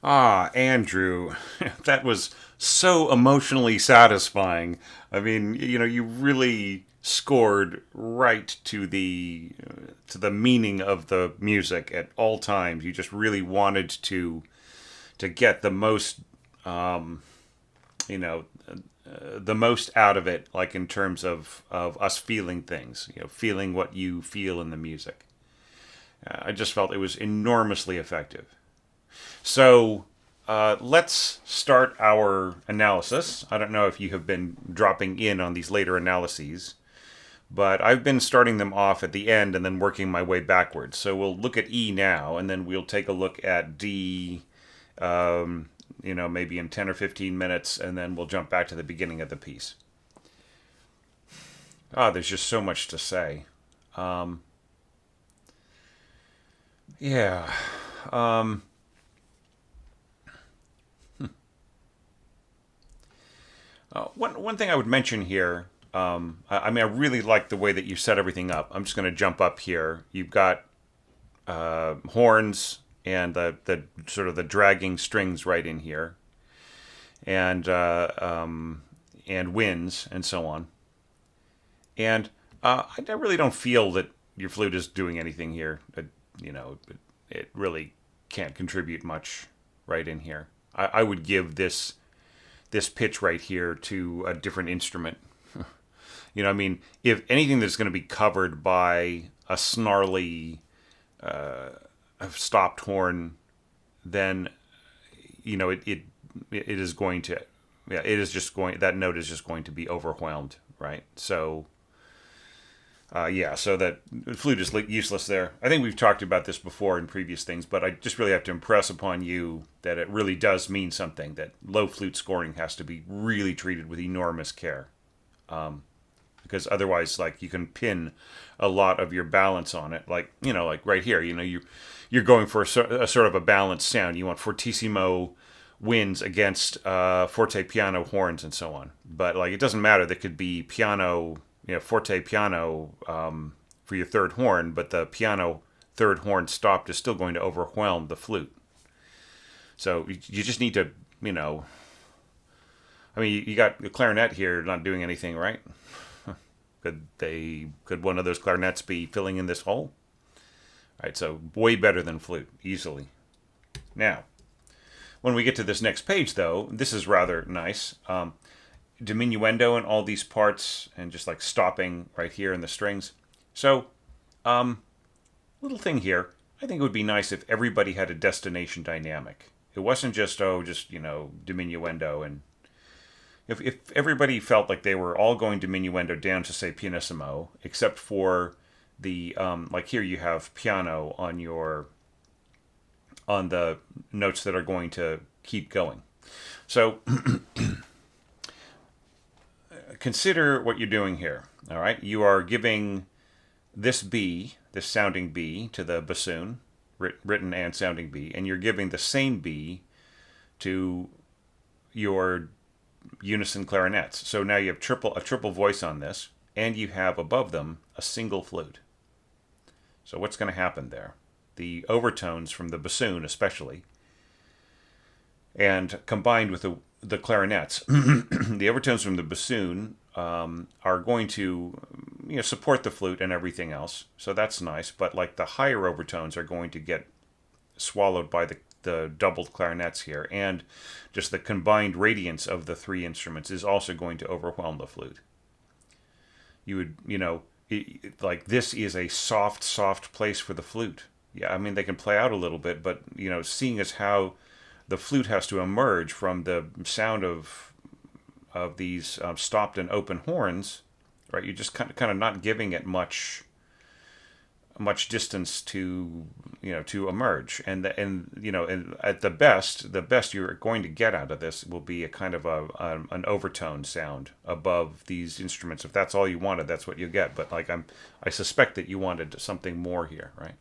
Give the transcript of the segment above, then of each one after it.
Ah, Andrew, that was so emotionally satisfying. I mean, you really scored right to the meaning of the music at all times. You just really wanted to get the most, um, you know, the most out of it, like in terms of us feeling things, feeling what you feel in the music. I just felt it was enormously effective. So let's start our analysis. I don't know if you have been dropping in on these later analyses, but I've been starting them off at the end and then working my way backwards. So we'll look at E now, and then we'll take a look at D, maybe in 10 or 15 minutes, and then we'll jump back to the beginning of the piece. There's just so much to say. Um, yeah. Um, one thing I would mention here. I mean, I really like the way that you set everything up. I'm just going to jump up here. You've got horns and the sort of the dragging strings right in here, and winds and so on. And I really don't feel that your flute is doing anything here. It really can't contribute much right in here. I would give this pitch right here to a different instrument. I mean, if anything that's going to be covered by a snarly stopped horn, then it is going to, yeah, it is just going, that note is just going to be overwhelmed, right? So yeah, so that flute is useless there. I think we've talked about this before in previous things, but I just really have to impress upon you that it really does mean something. That low flute scoring has to be really treated with enormous care, because otherwise, like, you can pin a lot of your balance on it. Like right here, you're going for a sort of a balanced sound. You want fortissimo winds against forte piano horns and so on. But like, it doesn't matter. There could be piano, forte piano for your third horn, but the piano third horn stopped is still going to overwhelm the flute. So you just need to, I mean, you got the clarinet here not doing anything, right? Could one of those clarinets be filling in this hole? All right, so way better than flute, easily. Now, when we get to this next page, though, this is rather nice. Diminuendo in all these parts and just like stopping right here in the strings. So, little thing here. I think it would be nice if everybody had a destination dynamic. It wasn't just diminuendo, and if everybody felt like they were all going diminuendo down to say pianissimo, except for the like here you have piano on the notes that are going to keep going. So consider what you're doing here. All right, you are giving this B, this sounding B, to the bassoon, written and sounding B, and you're giving the same B to your unison clarinets. So now you have a triple voice on this, and you have above them a single flute. So what's going to happen there? The overtones from the bassoon, especially, and combined with the clarinets, the overtones from the bassoon are going to support the flute and everything else. So that's nice. But like the higher overtones are going to get swallowed by the doubled clarinets here, and just the combined radiance of the three instruments is also going to overwhelm the flute. You would, like, this is a soft place for the flute. Yeah, I mean, they can play out a little bit, but seeing as how the flute has to emerge from the sound of these stopped and open horns, right? You're just kind of not giving it much distance to to emerge, and at the best you're going to get out of this will be a kind of an overtone sound above these instruments. If that's all you wanted, that's what you get. But like, I suspect that you wanted something more here, right?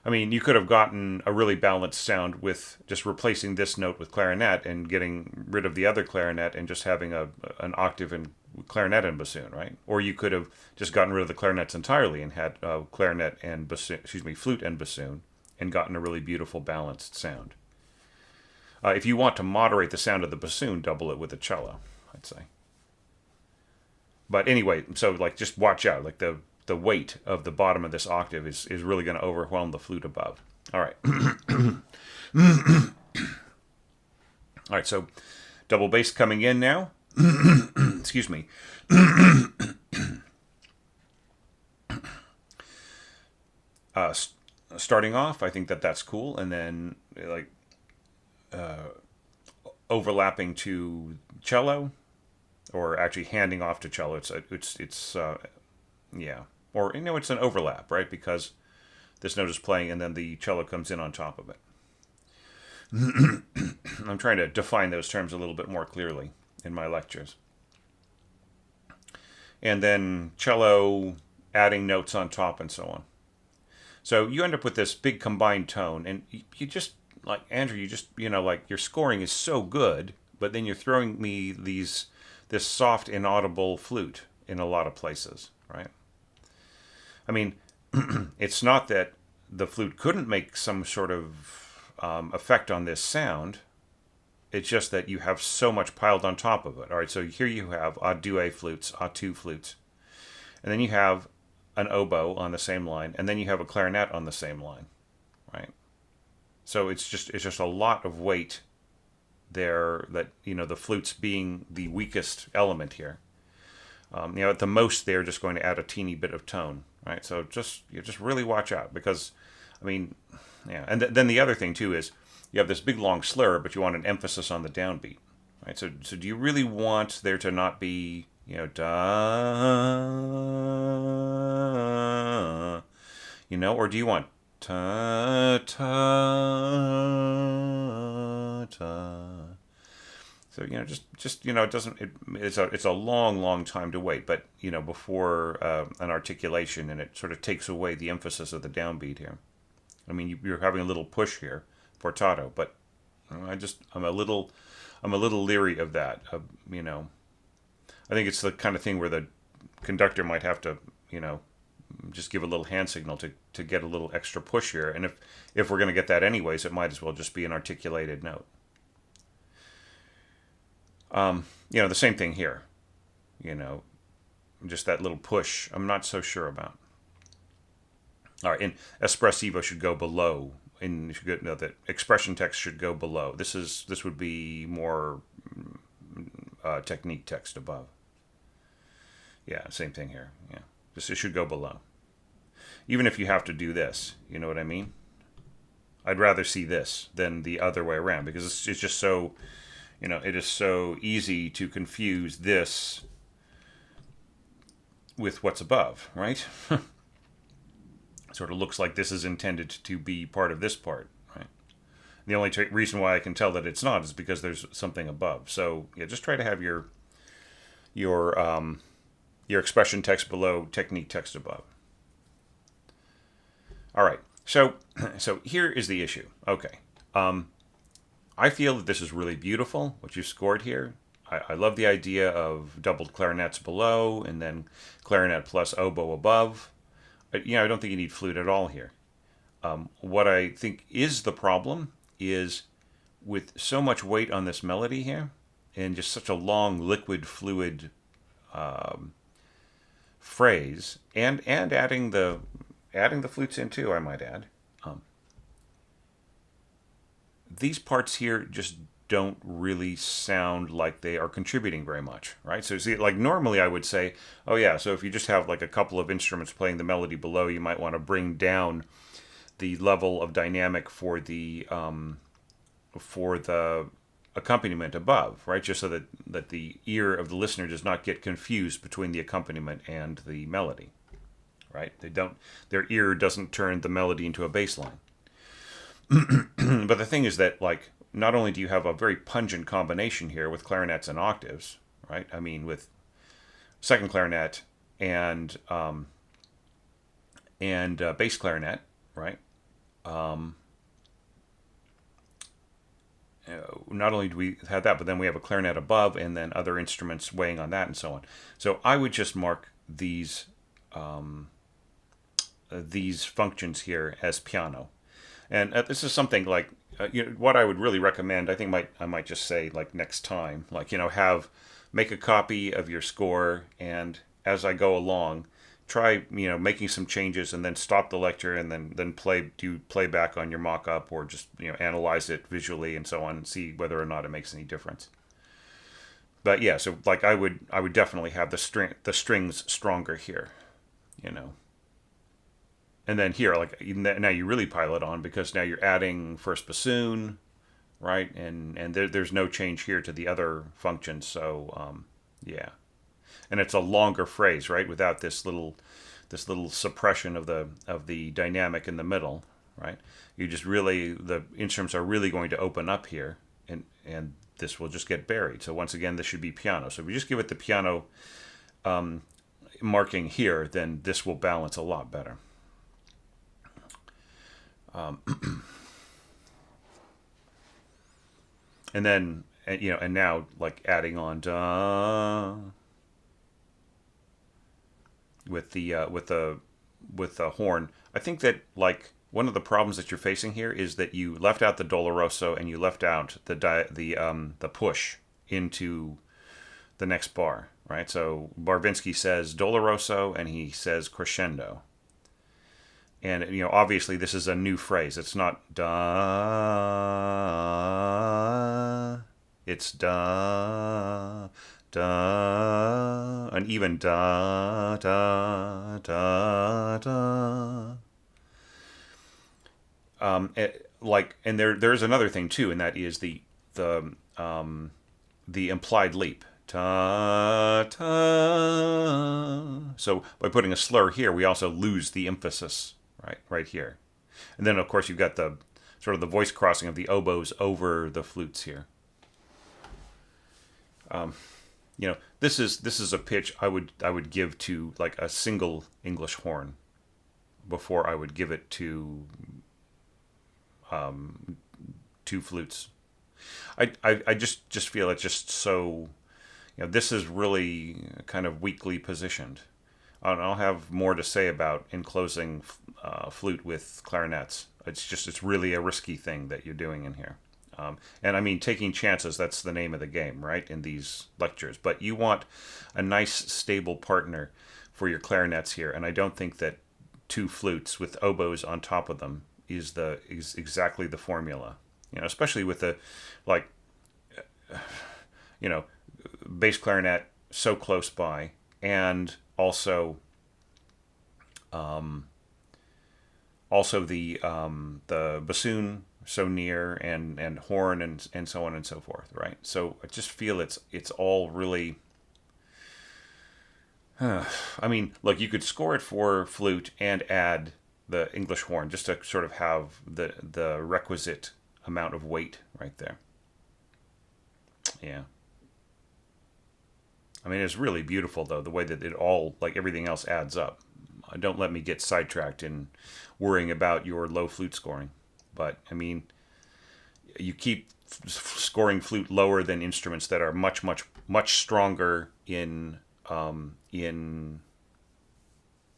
I mean, you could have gotten a really balanced sound with just replacing this note with clarinet and getting rid of the other clarinet and just having an octave in clarinet and bassoon, right? Or you could have just gotten rid of the clarinets entirely and had clarinet and bassoon, flute and bassoon, and gotten a really beautiful balanced sound. If you want to moderate the sound of the bassoon, double it with the cello, I'd say. But anyway, so like just watch out. Like the weight of the bottom of this octave is really going to overwhelm the flute above. All right. All right, so double bass coming in now. Excuse me. Starting off, I think that's cool, and then like overlapping to cello, or actually handing off to cello. It's yeah, or it's an overlap, right? Because this note is playing, and then the cello comes in on top of it. I'm trying to define those terms a little bit more clearly in my lectures. And then cello adding notes on top and so on. So you end up with this big combined tone, and you just, like, Andrew, you just, like, your scoring is so good, but then you're throwing me this soft, inaudible flute in a lot of places, right? I mean, it's not that the flute couldn't make some sort of effect on this sound. It's just that you have so much piled on top of it. All right, so here you have a deux flutes, a two flutes, and then you have an oboe on the same line, and then you have a clarinet on the same line, right? So it's just a lot of weight there. That the flutes being the weakest element here. At the most they're just going to add a teeny bit of tone, right? So just really watch out, because, I mean, yeah. And then the other thing too is you have this big long slur, but you want an emphasis on the downbeat, right? So do you really want there to not be da, or do you want ta ta ta? So it doesn't. It's a long time to wait, but before an articulation, and it sort of takes away the emphasis of the downbeat here. I mean, you're having a little push here, portato, but I'm a little leery of that. I think it's the kind of thing where the conductor might have to just give a little hand signal to get a little extra push here, and if we're going to get that anyways, it might as well just be an articulated note. The same thing here. Just that little push, I'm not so sure about. All right, and espressivo should go below. The expression text should go below. This would be more technique text above. Yeah, same thing here. Yeah, it should go below. Even if you have to do this, you know what I mean? I'd rather see this than the other way around, because it's just so, it is so easy to confuse this with what's above, right? Sort of looks like this is intended to be part of this part, right? The only reason why I can tell that it's not is because there's something above. So yeah, just try to have your expression text below, technique text above. All right. So here is the issue. Okay. I feel that this is really beautiful, what you've scored here. I love the idea of doubled clarinets below and then clarinet plus oboe above. I don't think you need flute at all here. What I think is the problem is with so much weight on this melody here and just such a long liquid fluid phrase, and adding the flutes in too, I might add. These parts here just don't really sound like they are contributing very much, right? So see, like normally I would say, oh yeah, so if you just have like a couple of instruments playing the melody below, you might want to bring down the level of dynamic for the accompaniment above, right? Just so that the ear of the listener does not get confused between the accompaniment and the melody, right? Their ear doesn't turn the melody into a bass line. But the thing is that, like, not only do you have a very pungent combination here with clarinets and octaves, right? I mean, with second clarinet and bass clarinet, right? Not only do we have that, but then we have a clarinet above, and then other instruments weighing on that, and so on. So I would just mark these functions here as piano. And this is something like what I would really recommend, I might just say like next time, like make a copy of your score, and as I go along, try making some changes, and then stop the lecture, and then do playback on your mock-up, or just analyze it visually and so on, and see whether or not it makes any difference. But yeah, so like I would definitely have the strings stronger here, you know. And then here, like now you really pile it on, because now you're adding first bassoon, right? And there's no change here to the other functions. So yeah, and it's a longer phrase, right? Without this little suppression of the dynamic in the middle, right? You just really, the instruments are really going to open up here, and this will just get buried. So once again, this should be piano. So if we just give it the piano marking here, then this will balance a lot better. And then and now like adding on da with the horn. I think that like one of the problems that you're facing here is that you left out the doloroso, and you left out the push into the next bar, right? So Barvinsky says doloroso, and he says crescendo. And obviously this is a new phrase. It's not da. It's da, da, and even da, da, da, da. And there's another thing too, and that is the implied leap. Ta, ta. So by putting a slur here, we also lose the emphasis right here. And then of course you've got the sort of the voice crossing of the oboes over the flutes here. This is a pitch I would give to like a single English horn before I would give it to two flutes. I just feel it's just so, this is really kind of weakly positioned. And I'll have more to say about enclosing flute with clarinets. It's really a risky thing that you're doing in here. And I mean, taking chances, that's the name of the game, right, in these lectures. But you want a nice, stable partner for your clarinets here. And I don't think that two flutes with oboes on top of them is exactly the formula. Especially with the, like, bass clarinet so close by, and also the bassoon so near, and horn and so on and so forth, right? So I just feel it's all really. I mean, look, you could score it for flute and add the English horn just to sort of have the requisite amount of weight right there. Yeah. I mean, it's really beautiful, though, the way that it all, like everything else, adds up. Don't let me get sidetracked in worrying about your low flute scoring. But, I mean, you keep scoring flute lower than instruments that are much, much, much stronger in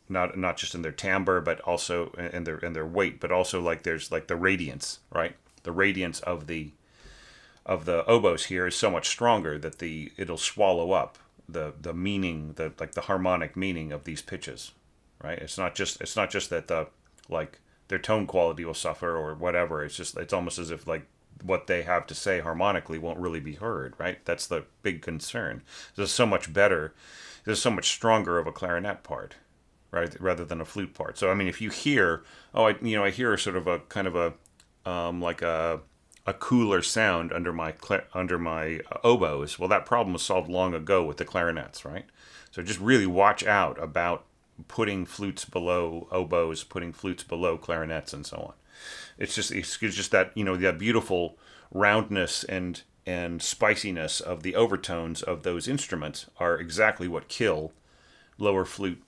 not just in their timbre, but also in their weight, but also like there's like the radiance, right? The radiance of the oboes here is so much stronger that it'll swallow up the meaning, the harmonic meaning of these pitches, right? It's not just that their tone quality will suffer or whatever. It's almost as if like what they have to say harmonically won't really be heard, right? That's the big concern. There's so much better, there's so much stronger of a clarinet part, right, rather than a flute part. So I mean, if you hear, I hear sort of a kind of a cooler sound under my oboes. Well, that problem was solved long ago with the clarinets, right? So just really watch out about putting flutes below oboes, putting flutes below clarinets, and so on. It's just that that beautiful roundness and spiciness of the overtones of those instruments are exactly what kill lower flute,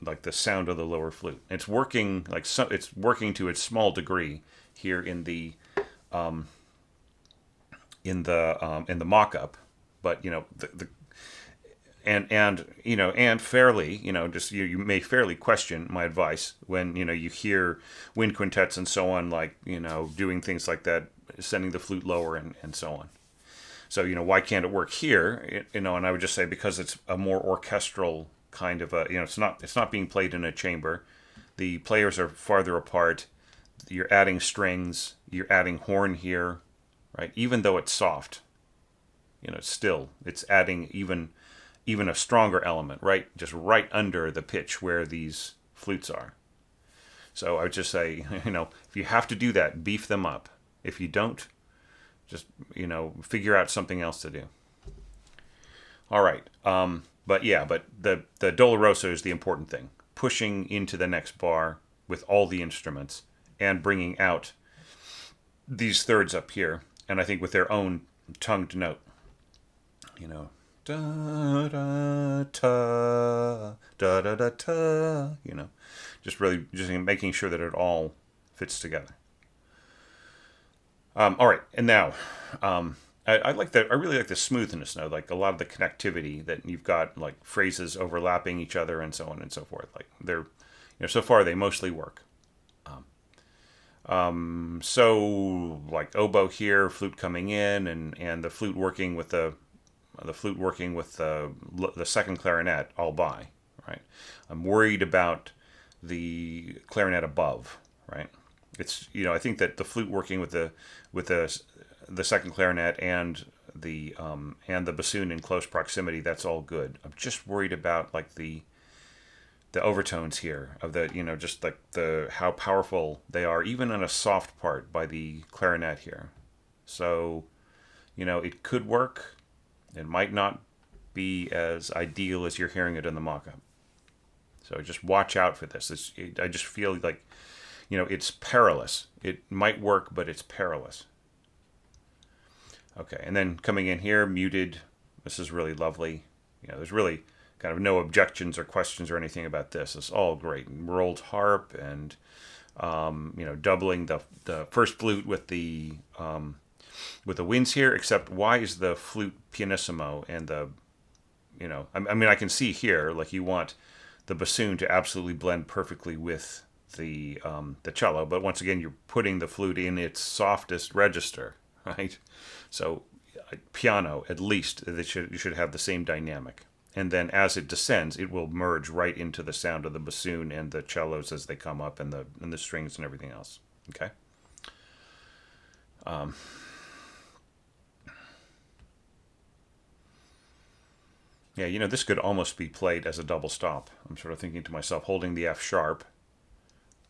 like the sound of the lower flute. It's working it's working to a small degree here in the mock-up, but and fairly, just you may fairly question my advice when you hear wind quintets and so on, like doing things like that, sending the flute lower and so on. So, why can't it work here? And I would just say because it's a more orchestral kind of it's not being played in a chamber. The players are farther apart. You're adding strings. You're adding horn here, right? Even though it's soft, it's adding even a stronger element, right? Just right under the pitch where these flutes are. So I would just say, if you have to do that, beef them up. If you don't, just, figure out something else to do. All right. But the Doloroso is the important thing. Pushing into the next bar with all the instruments and bringing out these thirds up here. And I think with their own tongued note. Da da ta da da da ta. Just making sure that it all fits together. All right, and now I like that. I really like the smoothness now, like a lot of the connectivity that you've got, like phrases overlapping each other and so on and so forth. Like they're, so far they mostly work. So like oboe here, flute coming in, and the flute working with the second clarinet all by, right? I'm worried about the clarinet above, right? It's I think that the flute working with the second clarinet and the bassoon in close proximity, that's all good. I'm just worried about like the overtones here of the just like how powerful they are even in a soft part by the clarinet here. So it could work. It might not be as ideal as you're hearing it in the mock-up. So just watch out for this. I just feel like, it's perilous. It might work, but it's perilous. Okay, and then coming in here, muted. This is really lovely. There's really kind of no objections or questions or anything about this. It's all great. Rolled harp and, doubling the first flute with the winds here, except why is the flute pianissimo and I can see here, like you want the bassoon to absolutely blend perfectly with the cello, but once again, you're putting the flute in its softest register, right? So piano, at least, you should have the same dynamic. And then as it descends, it will merge right into the sound of the bassoon and the cellos as they come up and the strings and everything else. Okay? Yeah, this could almost be played as a double stop. I'm sort of thinking to myself, holding the F sharp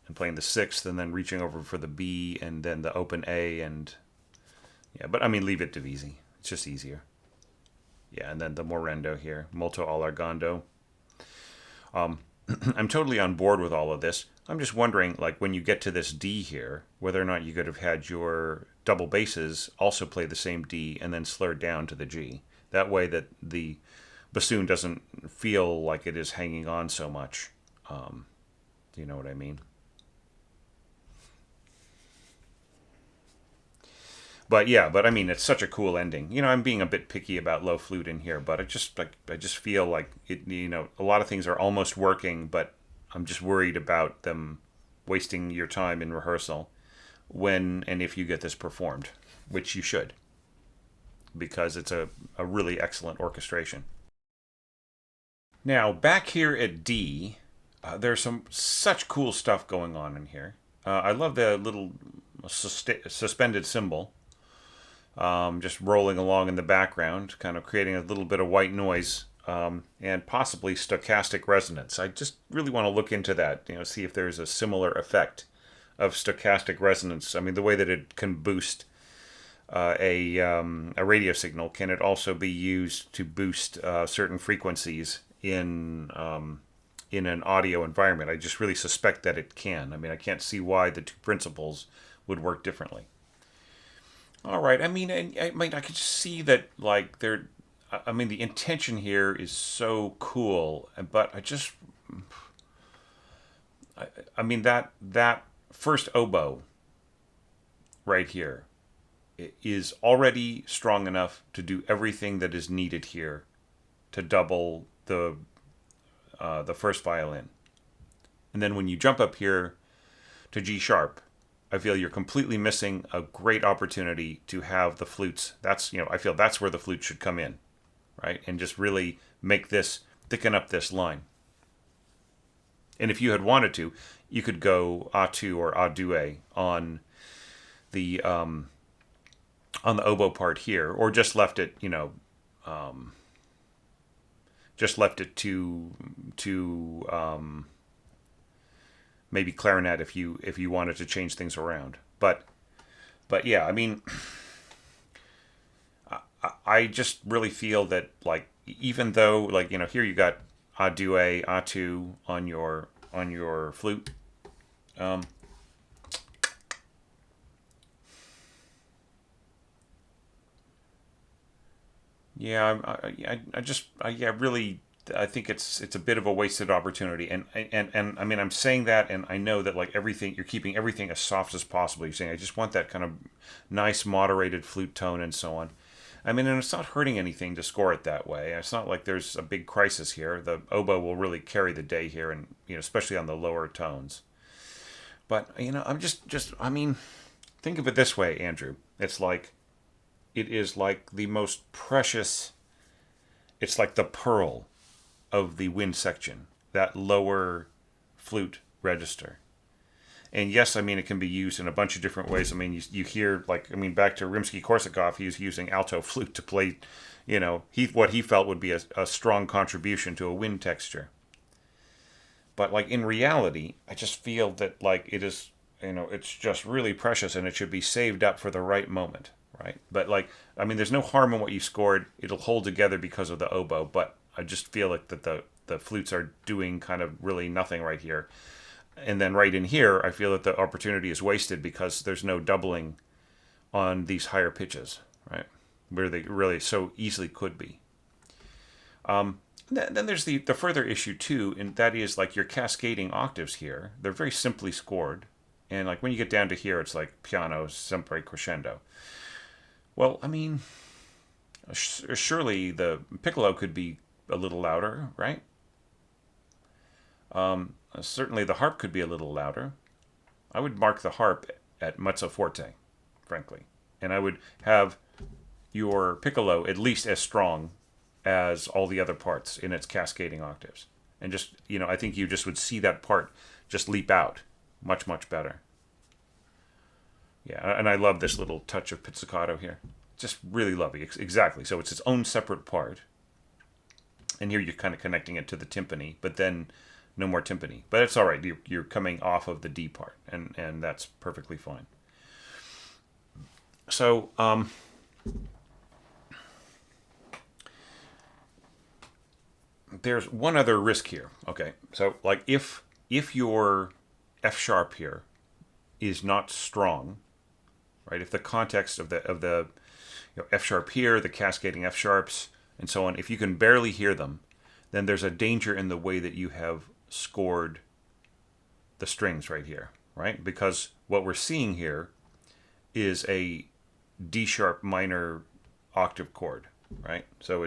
and playing the sixth and then reaching over for the B and then the open A but leave it divisi. It's just easier. Yeah, and then the morendo here, molto allargando. I'm totally on board with all of this. I'm just wondering, like, when you get to this D here, whether or not you could have had your double basses also play the same D and then slur down to the G. That way that the bassoon doesn't feel like it is hanging on so much. Do you know what I mean? But it's such a cool ending. I'm being a bit picky about low flute in here, but I just feel like it. A lot of things are almost working, but I'm just worried about them wasting your time in rehearsal when and if you get this performed, which you should, because it's a really excellent orchestration. Now back here at D, there's such cool stuff going on in here. I love the little suspended cymbal. Just rolling along in the background, kind of creating a little bit of white noise and possibly stochastic resonance. I just really want to look into that, see if there's a similar effect of stochastic resonance. The way that it can boost a radio signal, can it also be used to boost certain frequencies in an audio environment? I just really suspect that it can. I can't see why the two principles would work differently. All right. I could just see that, like, the intention here is so cool, but that first oboe right here is already strong enough to do everything that is needed here to double the first violin. And then when you jump up here to G sharp, I feel you're completely missing a great opportunity to have the flutes. That's, I feel that's where the flute should come in, right? And just really make this, thicken up this line. And if you had wanted to, you could go A2 or A2 the um, on the oboe part here, or just left it, just left it to maybe clarinet if you wanted to change things around. But yeah, I mean, I just really feel that, like, even though, like, here you got A2 A2 on your flute. Um, yeah, yeah, really, I think it's a bit of a wasted opportunity, and I mean, I'm saying that, and I know that, like, everything, you're keeping everything as soft as possible. You're saying, I just want that kind of nice moderated flute tone and so on. I mean, and it's not hurting anything to score it that way. It's not like there's a big crisis here. The oboe will really carry the day here, and especially on the lower tones. But I mean, think of it this way, Andrew. It is like the most precious. It's like the pearl of the wind section, that lower flute register. And yes, I mean, it can be used in a bunch of different ways. I mean, you hear, like, I mean, back to Rimsky-Korsakov, he was using alto flute to play, what he felt would be a strong contribution to a wind texture. But, like, in reality, I just feel that, like, it is, it's just really precious, and it should be saved up for the right moment, right? But, like, I mean, there's no harm in what you scored. It'll hold together because of the oboe, but I just feel like that the flutes are doing kind of really nothing right here. And then right in here, I feel that the opportunity is wasted because there's no doubling on these higher pitches, right? Where they really so easily could be. Then there's the further issue too, and that is, like, your cascading octaves here. They're very simply scored, and, like, when you get down to here, it's like piano sempre crescendo. Well, I mean, surely the piccolo could be a little louder, right? Certainly the harp could be a little louder. I would mark the harp at mezzo forte, frankly, and I would have your piccolo at least as strong as all the other parts in its cascading octaves. And just, I think you just would see that part just leap out much, much better. Yeah, and I love this little touch of pizzicato here. Just really lovely. Exactly. So it's its own separate part. And here you're kind of connecting it to the timpani, but then no more timpani. But it's all right. You're coming off of the D part, and that's perfectly fine. So, there's one other risk here. Okay, so, like, if your F sharp here is not strong, right? If the context of the F sharp here, the cascading F sharps, and so on, if you can barely hear them, then there's a danger in the way that you have scored the strings right here, right? Because what we're seeing here is a D sharp minor octave chord, right? So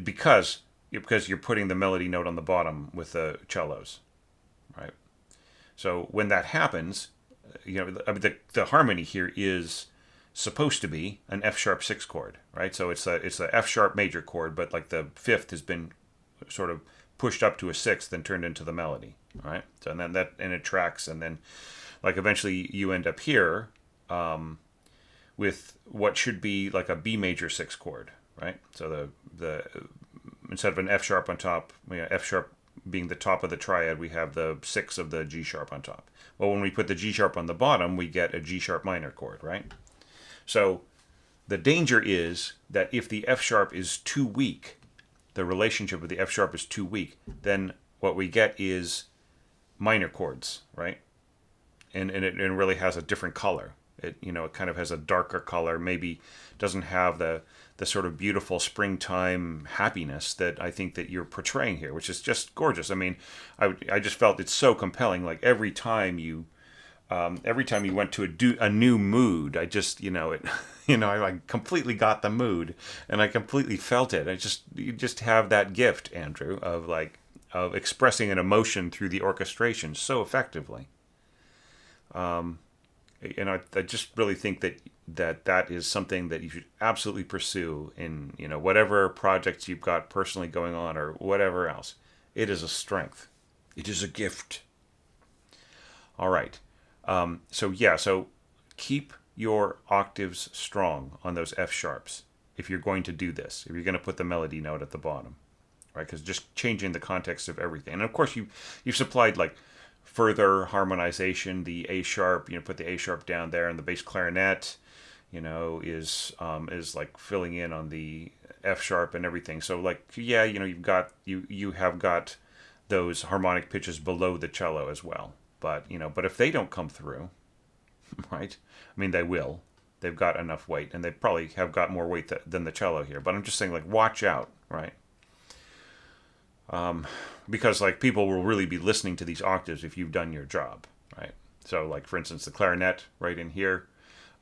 because you're putting the melody note on the bottom with the cellos, right? So when that happens, I mean, the harmony here is supposed to be an F sharp 6 chord, right? So it's the F sharp major chord, but, like, the fifth has been sort of pushed up to a sixth and turned into the melody, right? So and then it tracks, and then, like, eventually you end up here with what should be like a B major 6 chord, right? So the instead of an F sharp on top, F sharp being the top of the triad, we have the 6 of the G sharp on top. Well, when we put the G sharp on the bottom, we get a G sharp minor chord, right? So the danger is that if the F sharp is too weak, the relationship with the F sharp is too weak, then what we get is minor chords, right? And it really has a different color. It kind of has a darker color, maybe doesn't have the sort of beautiful springtime happiness that I think that you're portraying here, which is just gorgeous. I mean, I just felt it's so compelling. Like, every time you went to a new mood, I just, I completely got the mood, and I completely felt it. You just have that gift, Andrew, of expressing an emotion through the orchestration so effectively. And I just really think that is something that you should absolutely pursue in, whatever projects you've got personally going on or whatever else. It is a strength. It is a gift. All right. So keep your octaves strong on those F sharps if you're going to do this, if you're going to put the melody note at the bottom, right? Because just changing the context of everything. And of course, you've supplied like further harmonization, the A sharp, put the A sharp down there, and the bass clarinet, is like filling in on the F sharp and everything. So like, yeah, you have got those harmonic pitches below the cello as well. But if they don't come through, right? I mean, they will. They've got enough weight, and they probably have got more weight than the cello here. But I'm just saying, like, watch out, right? Because like people will really be listening to these octaves if you've done your job, right? So like, for instance, the clarinet right in here,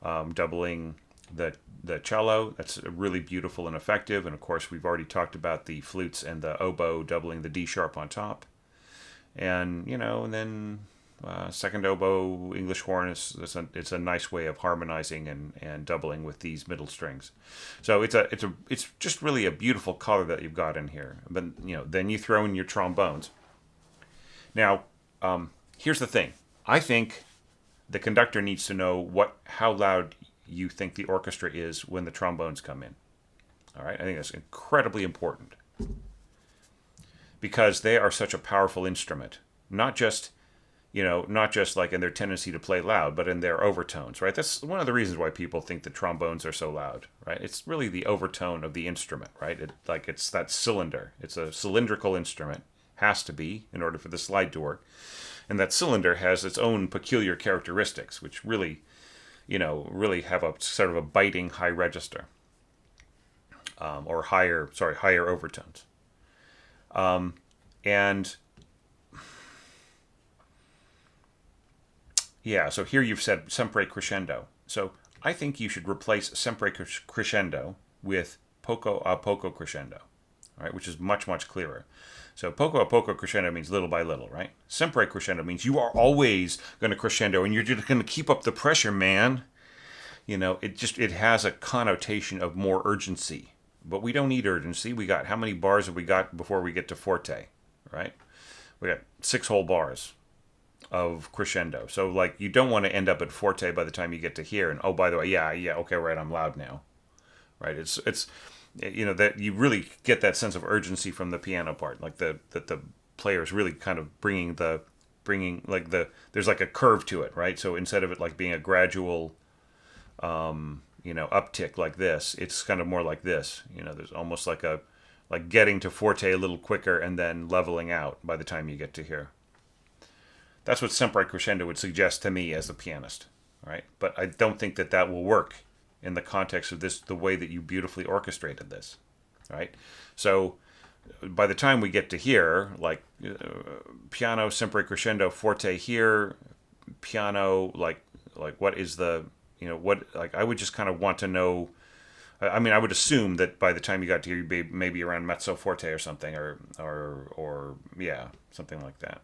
doubling the cello, that's really beautiful and effective. And of course, we've already talked about the flutes and the oboe doubling the D sharp on top. And and then second oboe, English horn it's a nice way of harmonizing and doubling with these middle strings. So it's just really a beautiful color that you've got in here. But then you throw in your trombones. Now, here's the thing. I think the conductor needs to know how loud you think the orchestra is when the trombones come in. All right, I think that's incredibly important because they are such a powerful instrument. Not just like in their tendency to play loud, but in their overtones, right? That's one of the reasons why people think the trombones are so loud, right? It's really the overtone of the instrument, right? It's that cylinder. It's a cylindrical instrument, has to be in order for the slide to work. And that cylinder has its own peculiar characteristics, which really have a sort of a biting high register, or higher overtones. And yeah, so here you've said sempre crescendo. So I think you should replace sempre crescendo with poco a poco crescendo, right? Which is much, much clearer. So poco a poco crescendo means little by little, right? Sempre crescendo means you are always going to crescendo and you're just going to keep up the pressure, man. It has a connotation of more urgency. But we don't need urgency. How many bars have we got before we get to forte, right? We got 6 whole bars of crescendo. So like you don't want to end up at forte by the time you get to here. And oh, by the way, yeah, okay, right, I'm loud now, right? It's that you really get that sense of urgency from the piano part, like that the player is really kind of bringing there's like a curve to it, right? So instead of it like being a gradual uptick like this, it's kind of more like this. There's almost like getting to forte a little quicker and then leveling out by the time you get to here. That's what sempre crescendo would suggest to me as a pianist, right? But I don't think that will work in the context of this, the way that you beautifully orchestrated this, right? So by the time we get to here, like piano, sempre crescendo, forte here, piano, like what is the, I would just kind of want to know. I mean, I would assume that by the time you got to here, you'd be maybe around mezzo forte or something, or yeah, something like that.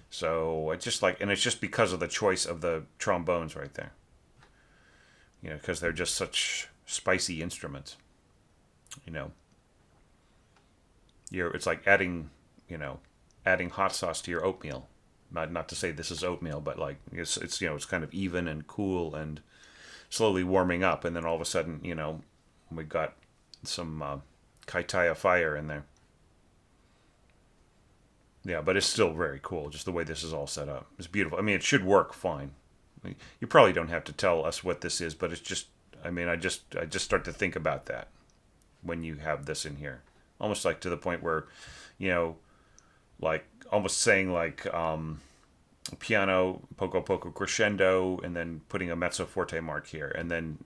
So it's just because of the choice of the trombones right there. Because they're just such spicy instruments. It's like adding hot sauce to your oatmeal. Not to say this is oatmeal, but like it's kind of even and cool and slowly warming up, and then all of a sudden, we got some kaitaya fire in there. Yeah, but it's still very cool, just the way this is all set up. It's beautiful. I mean, it should work fine. You probably don't have to tell us what this is, but it's just, I just start to think about that when you have this in here. Almost like to the point where, like almost saying like piano, poco poco crescendo, and then putting a mezzo forte mark here, and then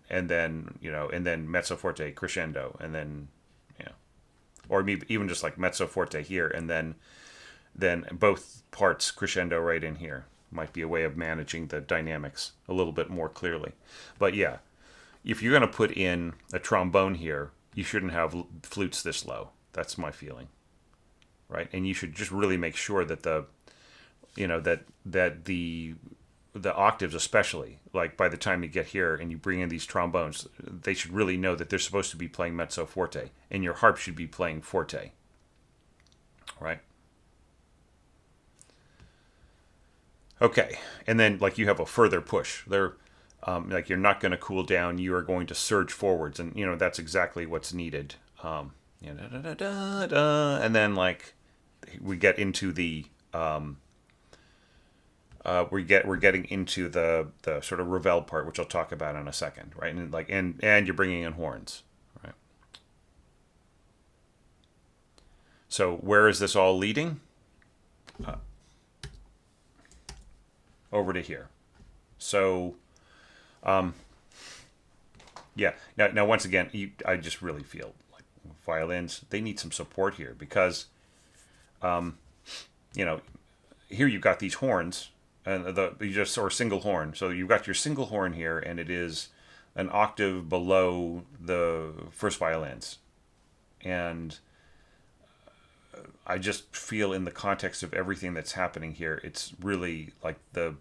mezzo forte crescendo, and then, or maybe even just like mezzo forte here, and then both parts crescendo right in here. Might be a way of managing the dynamics a little bit more clearly. But yeah, if you're going to put in a trombone here, you shouldn't have flutes this low. That's my feeling, right? And you should just really make sure that the the octaves especially, like by the time you get here and you bring in these trombones, they should really know that they're supposed to be playing mezzo forte, and your harp should be playing forte, right? Okay, and then like you have a further push. They're like you're not going to cool down. You are going to surge forwards, and that's exactly what's needed. Da, da, da, da, and then like we get into the we're getting into the sort of revel part, which I'll talk about in a second, right? And like and you're bringing in horns, right? So where is this all leading? Over to here. So, yeah. Now once again, I just really feel like violins, they need some support here because, you know, here you've got these horns, and you just or single horn. So you've got your single horn here, and it is an octave below the first violins, and I just feel in the context of everything that's happening here, it's really like the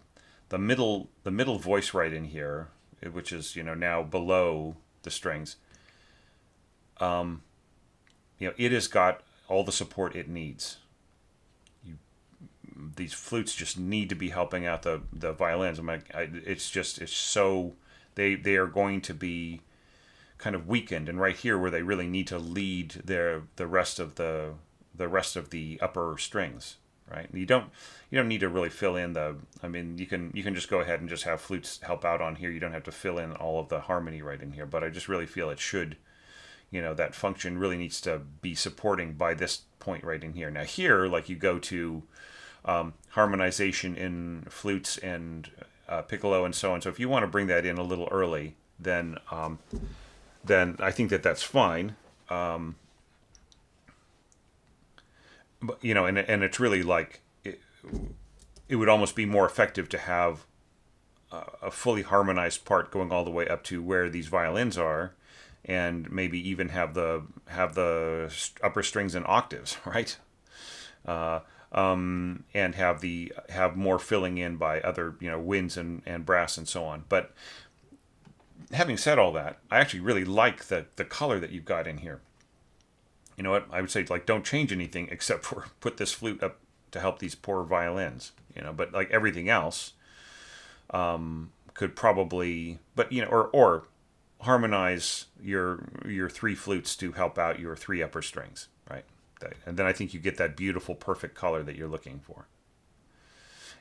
middle voice right in here, which is now below the strings. It has got all the support it needs. These flutes just need to be helping out the violins. It's so they are going to be kind of weakened, and right here where they really need to lead the rest of the upper strings, right? You don't need to really fill in you can just go ahead and just have flutes help out on here. You don't have to fill in all of the harmony right in here, but I just really feel it should, that function really needs to be supporting by this point right in here. Now here, like you go to harmonization in flutes and piccolo and so on. So if you want to bring that in a little early, then I think that's fine. But and it's really like it would almost be more effective to have a fully harmonized part going all the way up to where these violins are, and maybe even have the upper strings in octaves, right? And have more filling in by other winds and brass and so on. But having said all that, I actually really like the color that you've got in here. You know what? I would say, like, don't change anything except for put this flute up to help these poor violins. But like everything else, could probably, but or harmonize your three flutes to help out your three upper strings, right? And then I think you get that beautiful, perfect color that you're looking for.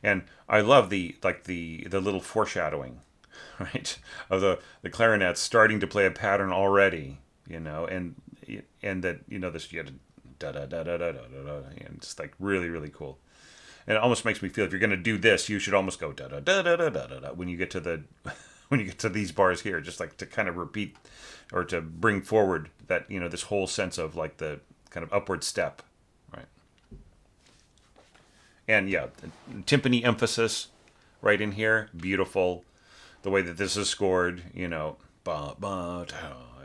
And I love the little foreshadowing, right, of the clarinets starting to play a pattern already, and that this you had da da da da da da da, and it's like really really cool. And it almost makes me feel if you're going to do this, you should almost go da da da da da da da when you get to these bars here, just like to kind of repeat or to bring forward that this whole sense of like the kind of upward step, right? And yeah, timpani emphasis right in here, beautiful. The way that this is scored,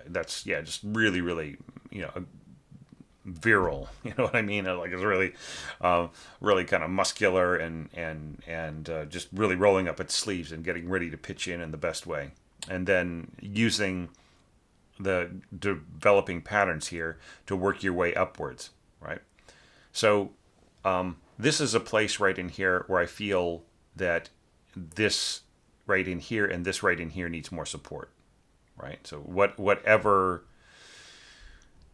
that's just really, really, virile. You know what I mean? Like it's really, really kind of muscular and just really rolling up its sleeves and getting ready to pitch in the best way, and then using the developing patterns here to work your way upwards, right? So this is a place right in here where I feel that this right in here and this right in here needs more support, right? So whatever,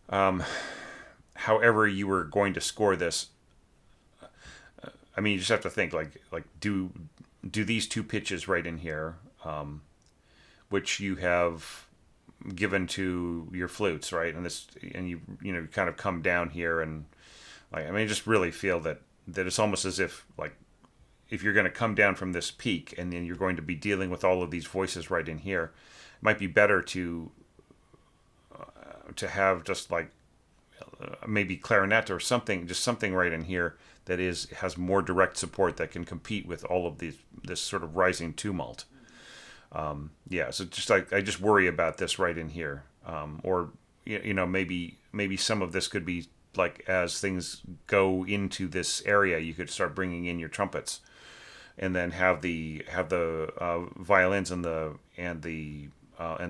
however you were going to score this, you just have to think like do these two pitches right in here, which you have given to your flutes, right? And you kind of come down here and I just really feel that it's almost as if like if you're going to come down from this peak and then you're going to be dealing with all of these voices right in here, it might be better to have just like maybe clarinet or something, just something right in here that has more direct support that can compete with all of this sort of rising tumult. So just like I just worry about this right in here, or maybe some of this could be like as things go into this area, you could start bringing in your trumpets, and then have the violins and the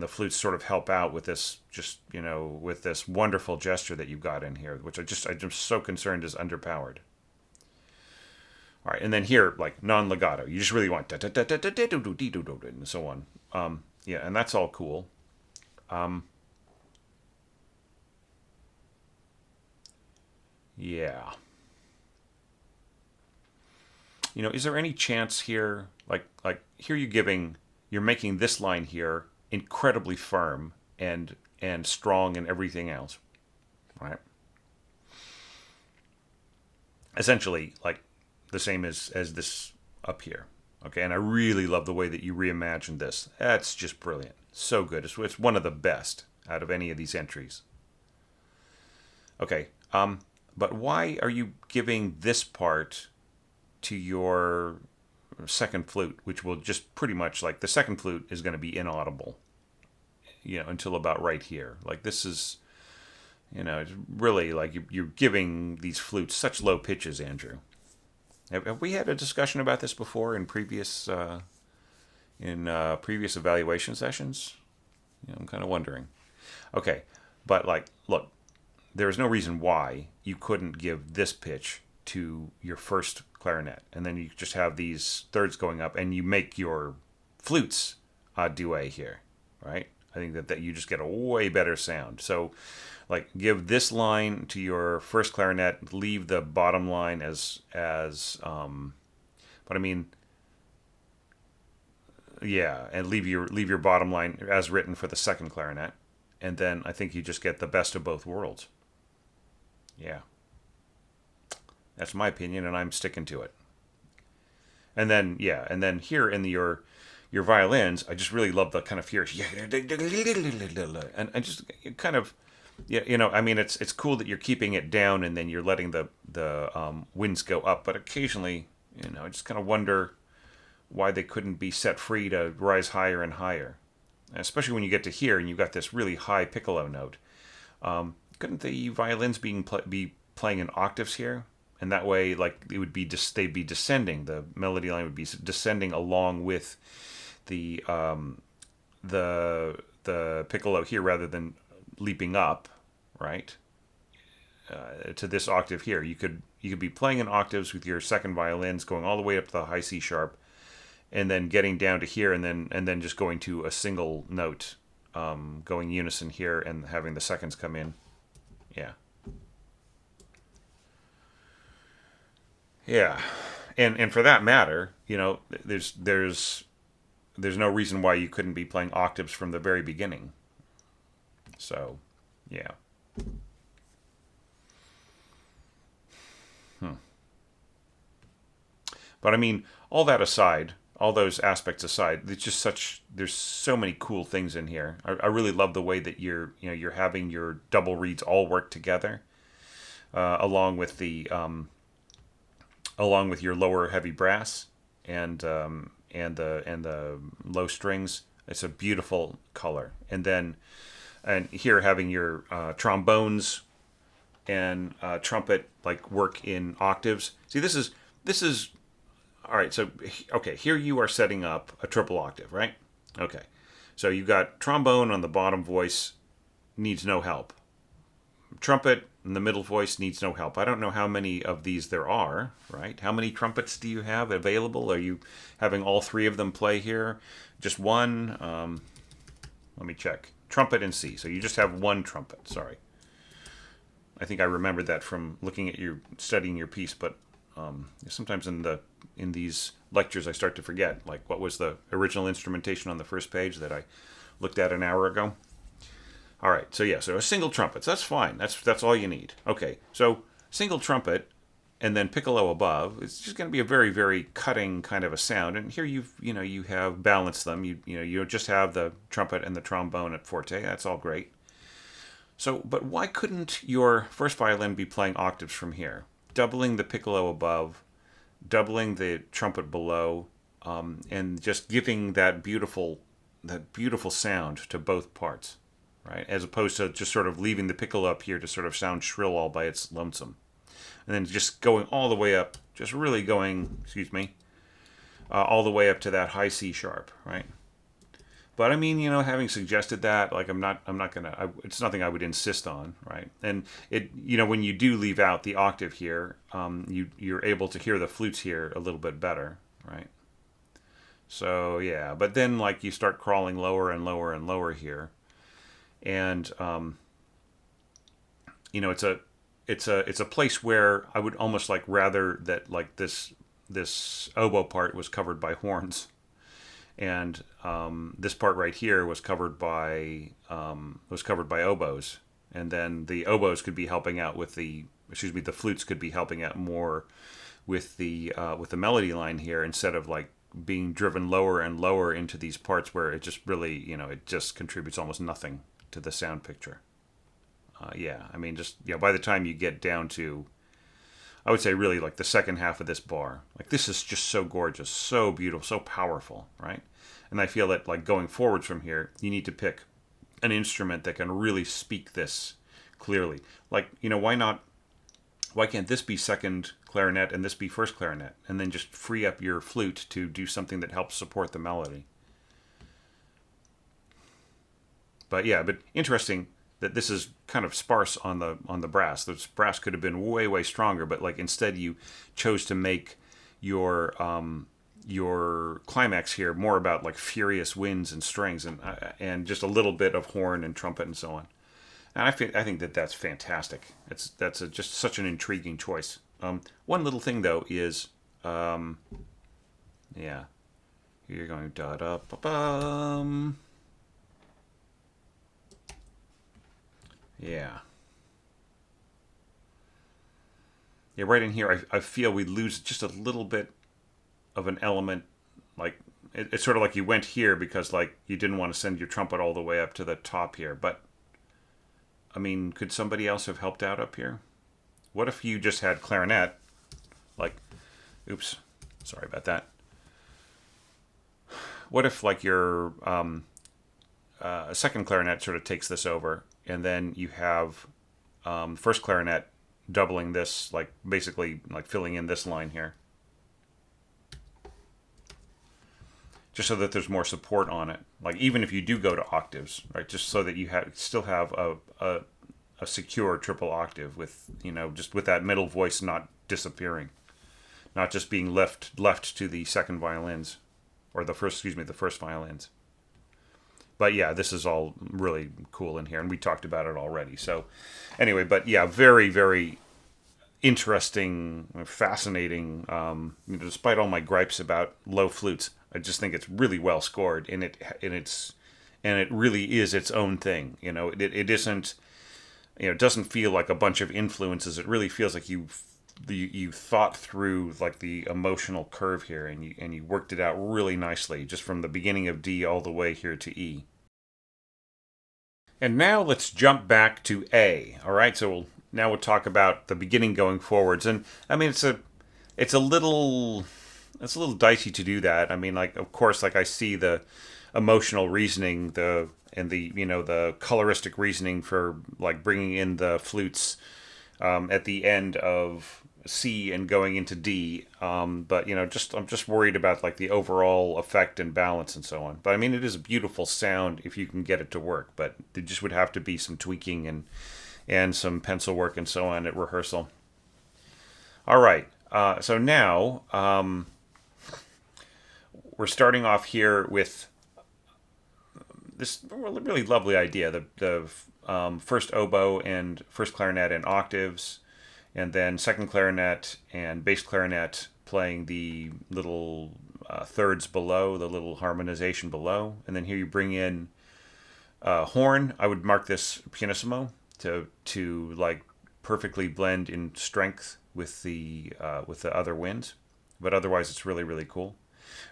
flutes sort of help out with this, just with this wonderful gesture that you've got in here, which I'm just so concerned is underpowered. All right, and then here, like non-legato, you just really want and so on. Yeah, and that's all cool. Yeah. Is there any chance here, like here you're making this line here incredibly firm and strong and everything else, right? Essentially, like the same as this up here. Okay, and I really love the way that you reimagined this. That's just brilliant. So good. It's one of the best out of any of these entries. Okay, but why are you giving this part to your second flute, which will just pretty much, like, the second flute is going to be inaudible, until about right here. Like, this is, it's really like you're giving these flutes such low pitches, Andrew. Have we had a discussion about this before in previous previous evaluation sessions? I'm kind of wondering. Okay, but like, look, there is no reason why you couldn't give this pitch to your first clarinet, and then you just have these thirds going up, and you make your flutes duet here, right? I think that you just get a way better sound. So, like, give this line to your first clarinet, leave the bottom line but I mean, yeah, and leave your bottom line as written for the second clarinet, and then I think you just get the best of both worlds. Yeah. That's my opinion, and I'm sticking to it. And then, yeah, and then here in your violins, I just really love the kind of furious, and just kind of, yeah, I mean, it's cool that you're keeping it down and then you're letting the winds go up, but occasionally, I just kind of wonder why they couldn't be set free to rise higher and higher, especially when you get to here and you've got this really high piccolo note. Couldn't the violins be playing in octaves here? And that way, like, it would be they'd be descending. The melody line would be descending along with the the piccolo here, rather than leaping up, right, to this octave here. You could be playing in octaves with your second violins, going all the way up to the high C sharp, and then getting down to here, and then just going to a single note, going unison here, and having the seconds come in. Yeah. Yeah, and for that matter, there's no reason why you couldn't be playing octaves from the very beginning. So, yeah. But I mean, all that aside, all those aspects aside, there's so many cool things in here. I really love the way that you're having your double reeds all work together, along with your lower heavy brass and the low strings. It's a beautiful color. And here having your trombones and trumpet, like, work in octaves. See, this is all right. So, okay, here you are setting up a triple octave, right? Okay, so you got trombone on the bottom voice, needs no help. Trumpet in the middle voice needs no help. I don't know how many of these there are, right? How many trumpets do you have available? Are you having all three of them play here? Just one? Let me check. Trumpet and C. So you just have one trumpet. Sorry. I think I remembered that from looking at studying your piece, but sometimes in these lectures I start to forget, like, what was the original instrumentation on the first page that I looked at an hour ago. All right, so yeah, so a single trumpet, so that's fine. That's all you need. Okay, so single trumpet, and then piccolo above. It's just going to be a very, very cutting kind of a sound. And here you have balanced them. You just have the trumpet and the trombone at forte. That's all great. So, but why couldn't your first violin be playing octaves from here, doubling the piccolo above, doubling the trumpet below, and just giving that beautiful sound to both parts? Right, as opposed to just sort of leaving the piccolo up here to sort of sound shrill all by its lonesome, and then just going all the way up, just really going, excuse me, all the way up to that high C sharp, right? But I mean, having suggested that, like, I'm not gonna. It's nothing I would insist on, right? And it, when you do leave out the octave here, you're able to hear the flutes here a little bit better, right? So yeah, but then like you start crawling lower and lower and lower here, and it's a place where I would almost like rather that like this oboe part was covered by horns, and this part right here was covered by oboes, and then the oboes could be helping out with the flutes could be helping out more with the melody line here, instead of like being driven lower and lower into these parts where it just really it just contributes almost nothing to the sound picture. Yeah, I mean, just by the time you get down to, I would say really like the second half of this bar, like this is just so gorgeous, so beautiful, so powerful, right? And I feel that like going forwards from here, you need to pick an instrument that can really speak this clearly. Like, why not? Why can't this be second clarinet and this be first clarinet, and then just free up your flute to do something that helps support the melody? But yeah, but interesting that this is kind of sparse on the brass. The brass could have been way stronger, but like instead you chose to make your climax here more about like furious winds and strings, and just a little bit of horn and trumpet and so on. And I think that that's fantastic. That's just such an intriguing choice. One little thing though is, yeah, you're going da da ba bum. Yeah. Yeah, right in here, I feel we lose just a little bit of an element. Like, it's sort of like you went here because, like, you didn't want to send your trumpet all the way up to the top here. But, I mean, could somebody else have helped out up here? What if you just had clarinet? Like, oops, sorry about that. What if, like, your second clarinet sort of takes this over, and then you have first clarinet doubling this, like basically like filling in this line here, just so that there's more support on it. Like even if you do go to octaves, right, just so that you still have a secure triple octave with just with that middle voice not disappearing, not just being left to the second violins, or the first violins. But yeah, this is all really cool in here, and we talked about it already. So anyway, but yeah, very, very interesting, fascinating. Despite all my gripes about low flutes, I just think it's really well scored, and it really is its own thing. It isn't. It doesn't feel like a bunch of influences. It really feels like you thought through like the emotional curve here, and you worked it out really nicely, just from the beginning of D all the way here to E. And now let's jump back to A. All right, so now we'll talk about the beginning going forwards. And I mean, it's a little dicey to do that. I mean, like, of course, like I see the emotional reasoning, the coloristic reasoning for like bringing in the flutes at the end of C and going into D. But I'm just worried about like the overall effect and balance and so on. But I mean, it is a beautiful sound if you can get it to work. But there just would have to be some tweaking and some pencil work and so on at rehearsal. All right. So now we're starting off here with this really lovely idea. The first oboe and first clarinet in octaves, and then second clarinet and bass clarinet playing the little thirds below, the little harmonization below. And then here you bring in horn. I would mark this pianissimo to like perfectly blend in strength with the other winds. But otherwise, it's really, really cool.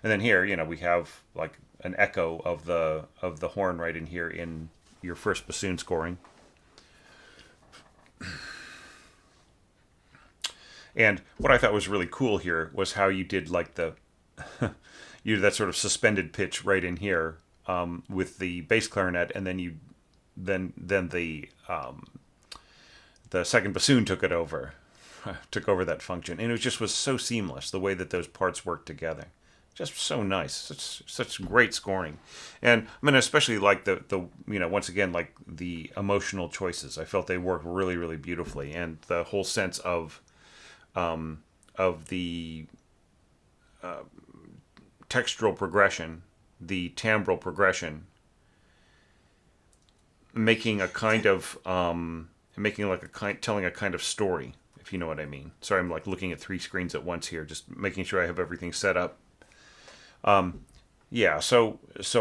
And then here, we have like an echo of the horn right in here in your first bassoon scoring. And what I thought was really cool here was how you did like you did that sort of suspended pitch right in here with the bass clarinet, and then then the second bassoon took over that function, and it was so seamless the way that those parts worked together. Just so nice, such great scoring, and I mean especially like the once again like the emotional choices. I felt they worked really really beautifully, and the whole sense of the textural progression, the timbral progression, making a kind of making like a kind telling a kind of story, if you know what I mean. Sorry, I'm like looking at three screens at once here, just making sure I have everything set up. Yeah, so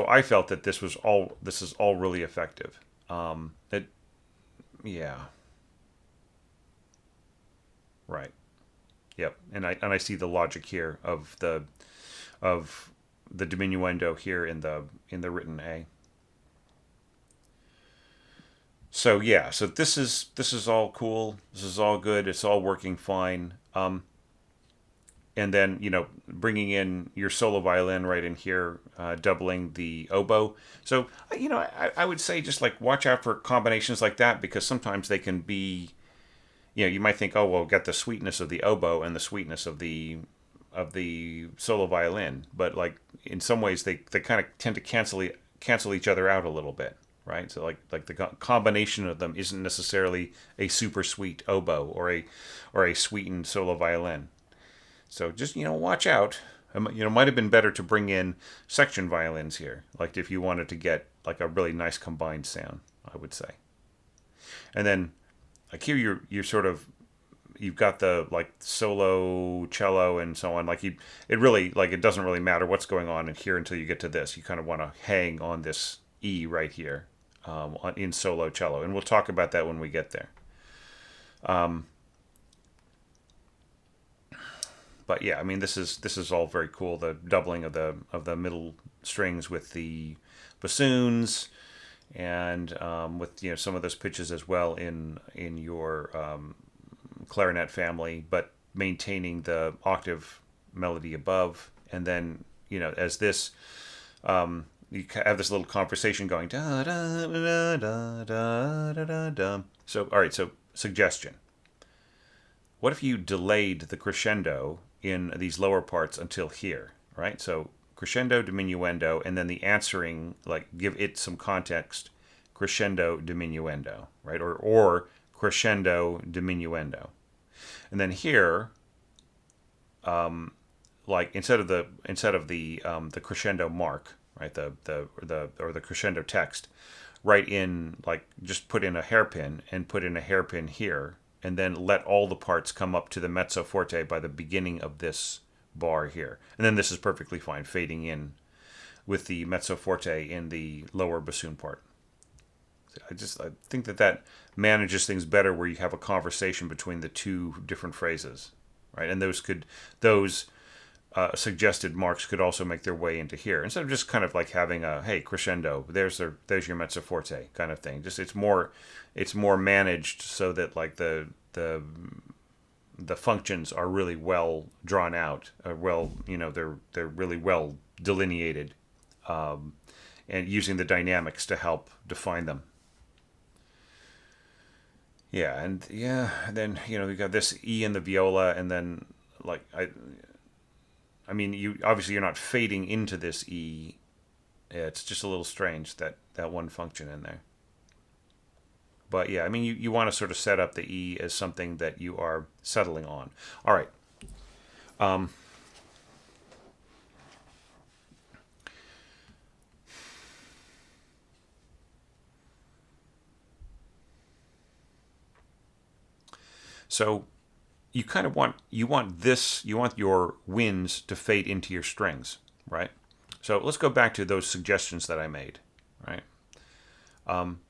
I felt that this is all really effective. It yeah, right. Yep. And I see the logic here of the diminuendo here in the written A. So yeah, so this is all cool. This is all good. It's all working fine. And then bringing in your solo violin right in here, doubling the oboe. So I would say just like watch out for combinations like that, because sometimes they can be, you might think, oh well, get the sweetness of the oboe and the sweetness of the solo violin, but like in some ways they kind of tend to cancel each other out a little bit, right? So like the combination of them isn't necessarily a super sweet oboe or a sweetened solo violin. So just watch out. Might have been better to bring in section violins here, like if you wanted to get like a really nice combined sound, I would say. And then like here you're sort of you've got the like solo cello and so on. Like it really like it doesn't really matter what's going on in here until you get to this. You kind of want to hang on this E right here, in solo cello, and we'll talk about that when we get there. But yeah, I mean this is all very cool. The doubling of the middle strings with the bassoons, and with some of those pitches as well in your clarinet family, but maintaining the octave melody above, and then as this you have this little conversation going da da da da da da da da. So all right, so suggestion: what if you delayed the crescendo in these lower parts until here, right? So crescendo, diminuendo, and then the answering, like give it some context, crescendo, diminuendo, right? Or crescendo, diminuendo. And then here, like instead of the crescendo mark, right? The crescendo text, write in like just put in a hairpin and put in a hairpin here, and then let all the parts come up to the mezzo forte by the beginning of this bar here. And then this is perfectly fine, fading in with the mezzo forte in the lower bassoon part. I think that manages things better where you have a conversation between the two different phrases, right? And those suggested marks could also make their way into here instead of just kind of like having a hey crescendo. There's your mezzo forte kind of thing. Just it's more managed so that like the functions are really well drawn out, they're really well delineated, and using the dynamics to help define them. Yeah, and then we got this E in the viola, and then like I mean, you're not fading into this E. It's just a little strange that one function in there. But yeah, I mean, you want to sort of set up the E as something that you are settling on. All right. Um, so you kind of you want your winds to fade into your strings, right? So let's go back to those suggestions that I made, right? Um,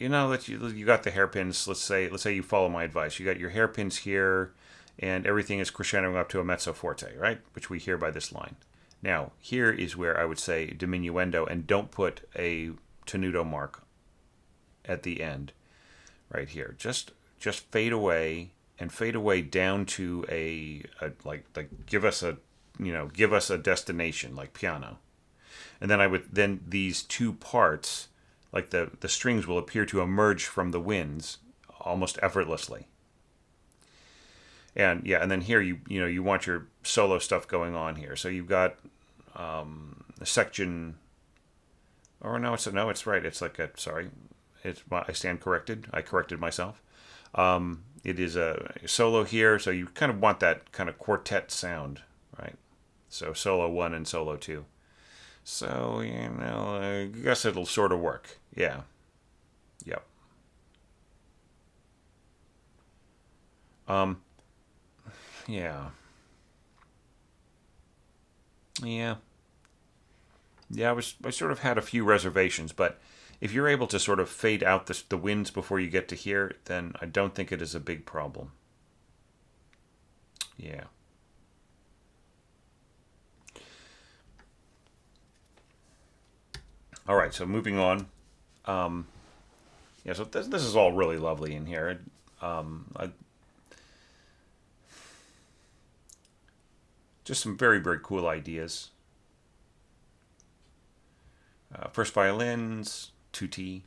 that you got the hairpins. Let's say you follow my advice. You got your hairpins here, and everything is crescendoing up to a mezzo forte, right? Which we hear by this line. Now here is where I would say diminuendo, and don't put a tenuto mark at the end, right here. Just fade away and fade away down to a like give us a destination like piano, and then I would then these two parts like the strings will appear to emerge from the winds almost effortlessly. And yeah, and then here you want your solo stuff going on here. So you've got a section. Or no, it's right. It's like a sorry. I stand corrected. I corrected myself. It is a solo here, so you kind of want that kind of quartet sound, right? So solo 1 and solo 2. So I guess it'll sort of work. Yeah. Yep. Um. Yeah. Yeah. Yeah. I sort of had a few reservations, but if you're able to sort of fade out the winds before you get to here, then I don't think it is a big problem. Yeah. All right. So moving on. Yeah. So this is all really lovely in here. I, just some very very cool ideas. First violins, tutti,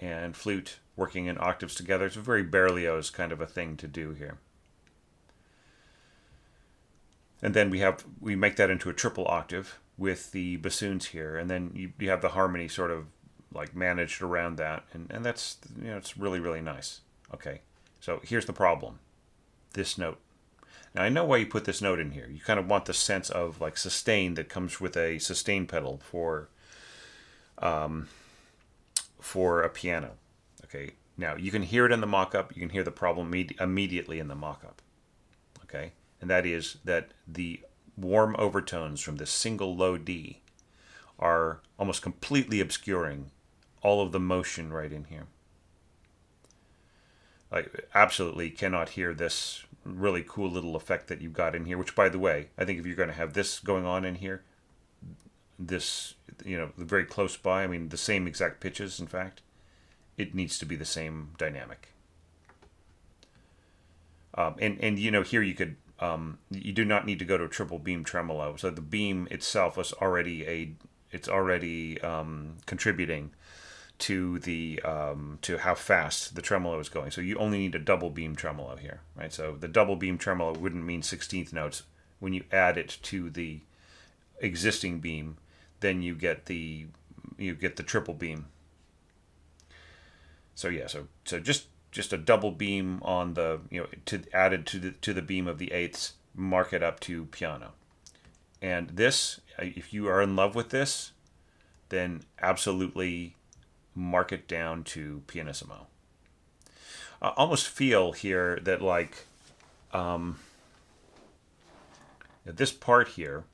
and flute working in octaves together. It's a very Berlioz kind of a thing to do here. And then we make that into a triple octave with the bassoons here, and then you have the harmony sort of like managed around that, and that's it's really really nice. Okay, so here's the problem: this note. Now I know why you put this note in here. You kind of want the sense of like sustain that comes with a sustain pedal for a piano. Okay, now you can hear it in the mock-up. You can hear the problem immediately in the mock-up. Okay, and that is that the warm overtones from this single low D are almost completely obscuring all of the motion right in here. I absolutely cannot hear this really cool little effect that you've got in here, which, by the way, I think if you're going to have this going on in here, this, very close by, I mean, the same exact pitches, in fact, it needs to be the same dynamic. And here you do not need to go to a triple beam tremolo. So the beam itself is already contributing to to how fast the tremolo is going. So you only need a double beam tremolo here, right? So the double beam tremolo wouldn't mean 16th notes. When you add it to the existing beam, then you get the triple beam. So yeah, so just a double beam on the added to the beam of the eighths, mark it up to piano. And this, if you are in love with this, then absolutely mark it down to pianissimo. I almost feel here that this part here,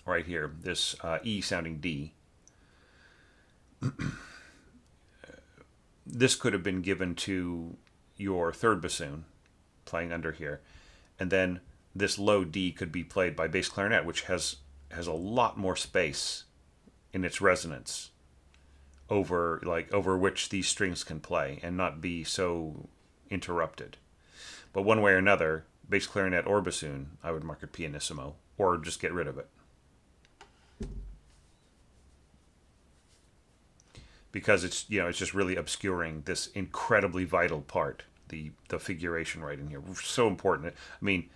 right here, this E sounding D, this could have been given to your third bassoon playing under here, and then this low D could be played by bass clarinet, which has a lot more space in its resonance over which these strings can play and not be so interrupted. But one way or another, bass clarinet or bassoon, I would mark it pianissimo or just get rid of it. Because it's just really obscuring this incredibly vital part, the figuration right in here. So important. I mean,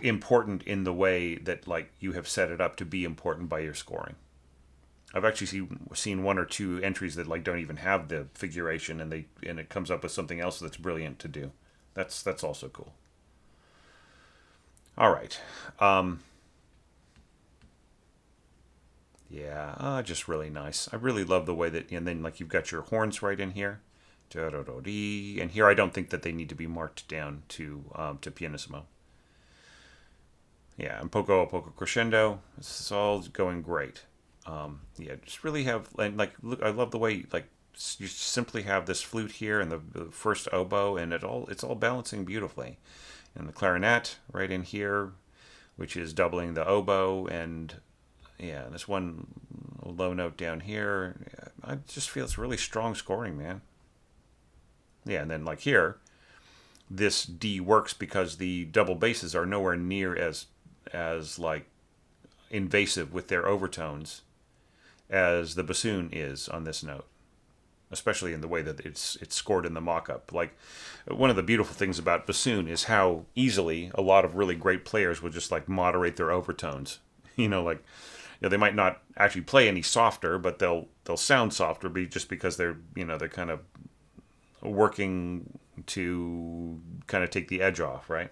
important in the way that you have set it up to be important by your scoring. I've actually seen one or two entries that don't even have the figuration, and it comes up with something else that's brilliant to do. That's also cool. All right. Yeah, just really nice. I really love the way that, and then you've got your horns right in here, and here I don't think that they need to be marked down to pianissimo. Yeah, and poco crescendo. This is all going great. Just really have look. I love the way you simply have this flute here and the first oboe, and it's all balancing beautifully, and the clarinet right in here, which is doubling the oboe, and yeah, this one low note down here. I just feel it's really strong scoring, man. Yeah, and then here, this D works because the double basses are nowhere near as invasive with their overtones as the bassoon is on this note. especially in the way that it's scored in the mock-up. Like, one of the beautiful things about bassoon is how easily a lot of really great players will just like moderate their overtones. Like, they might not actually play any softer, but they'll sound softer, just because they're kind of working to kind of take the edge off, right?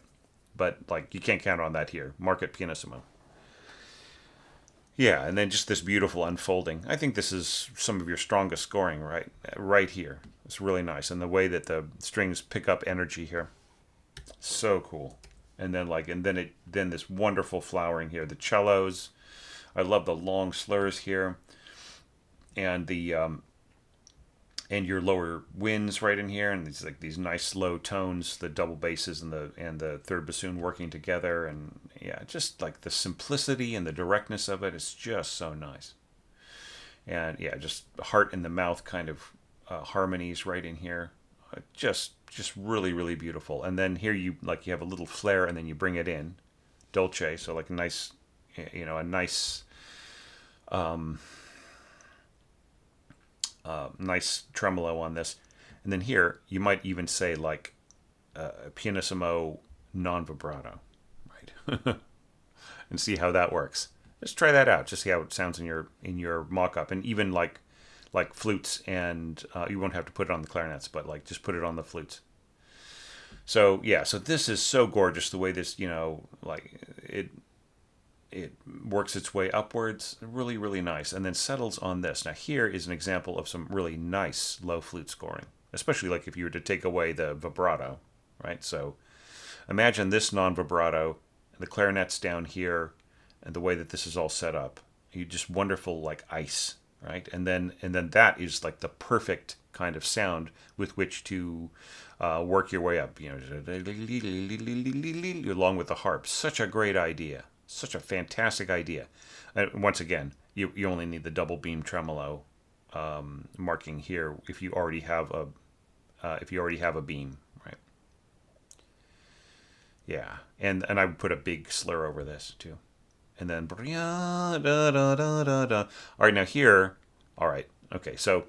But like, you can't count on that here. Mark it pianissimo. Yeah, and then just this beautiful unfolding. I think this is some of your strongest scoring, right here. It's really nice, and the way that the strings pick up energy here, so cool. And then this wonderful flowering here. The cellos, I love the long slurs here, and the and your lower winds right in here, and these nice low tones, the double basses and the third bassoon working together, and yeah, just like the simplicity and the directness of it is just so nice. And yeah, just heart in the mouth kind of harmonies right in here, just really really beautiful. And then here you have a little flare, and then you bring it in, dolce, so like a nice, a nice nice tremolo on this. And then here you might even say like pianissimo non vibrato, right? And see how that works. Just try that out. Just see how it sounds in your mock-up. And even like flutes, and you won't have to put it on the clarinets, but like just put it on the flutes. So yeah, so this is so gorgeous the way this, like it works its way upwards, really really nice, and then settles on this. Now here is an example of some really nice low flute scoring, especially like if you were to take away the vibrato, right? So imagine this non-vibrato, the clarinets down here, and the way that this is all set up. You just wonderful like ice, right? And then that is like the perfect kind of sound with which to work your way up, along with the harp. Such a great idea. Such a fantastic idea. Once again, you only need the double beam tremolo marking here if you already have a beam, right? Yeah, and I would put a big slur over this too, and then all right. Now here, all right, okay. So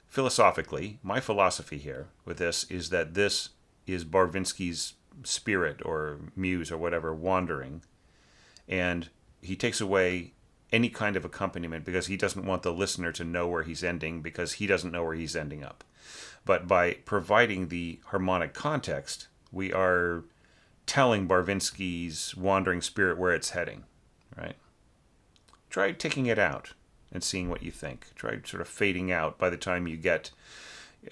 philosophically, my philosophy here with this is that this is Barvinsky's spirit or muse or whatever wandering. And he takes away any kind of accompaniment because he doesn't want the listener to know where he's ending, because he doesn't know where he's ending up. But by providing the harmonic context, we are telling Barvinsky's wandering spirit where it's heading, right? Try taking it out and seeing what you think. Try sort of fading out by the time you get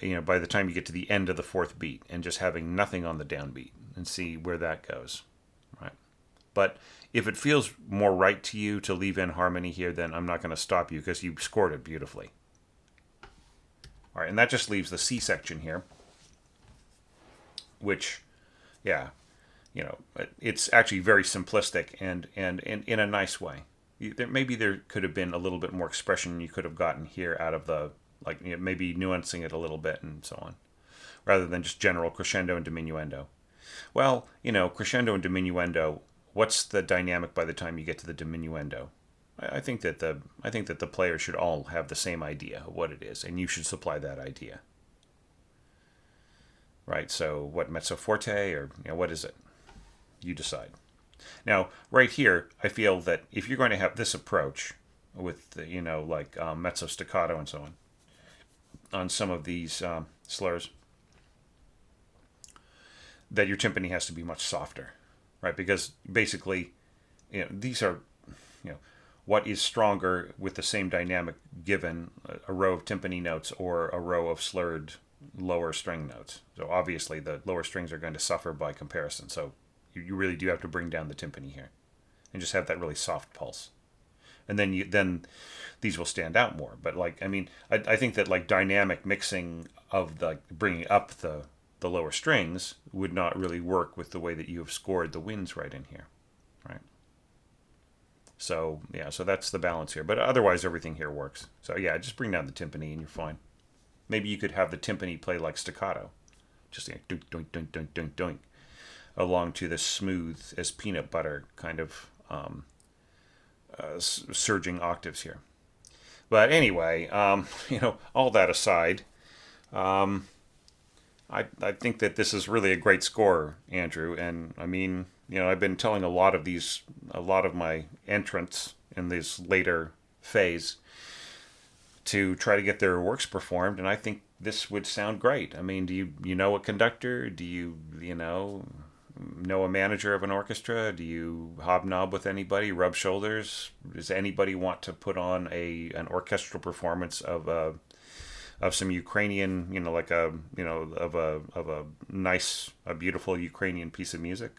to the end of the fourth beat, and just having nothing on the downbeat, and see where that goes, right? But if it feels more right to you to leave in harmony here, then I'm not going to stop you, because you scored it beautifully. All right, and that just leaves the C section here, which, yeah, it's actually very simplistic and in a nice way. Maybe there could have been a little bit more expression you could have gotten here out of the, maybe nuancing it a little bit and so on, rather than just general crescendo and diminuendo. Well, crescendo and diminuendo, what's the dynamic by the time you get to the diminuendo? I think that the players should all have the same idea of what it is, and you should supply that idea. Right? So what, mezzo forte, or what is it? You decide. Now, right here, I feel that if you're going to have this approach with the, mezzo staccato and so on some of these slurs, that your timpani has to be much softer. Right, because basically, these are, what is stronger with the same dynamic given a row of timpani notes or a row of slurred lower string notes. So obviously, the lower strings are going to suffer by comparison. So you really do have to bring down the timpani here, and just have that really soft pulse, and then these will stand out more. But I think that dynamic mixing of the bringing up the lower strings would not really work with the way that you have scored the winds right in here, right? So yeah, so that's the balance here. But otherwise, everything here works. So yeah, just bring down the timpani and you're fine. Maybe you could have the timpani play like staccato, just doink doink doink doink doink doink, along to this smooth as peanut butter kind of surging octaves here. But anyway, all that aside, I think that this is really a great score, Andrew. And I mean, I've been telling a lot of my entrants in this later phase to try to get their works performed, and I think this would sound great. I mean, do you know a conductor? Do you know a manager of an orchestra? Do you hobnob with anybody? Rub shoulders? Does anybody want to put on an orchestral performance of some Ukrainian, like of a nice, a beautiful Ukrainian piece of music?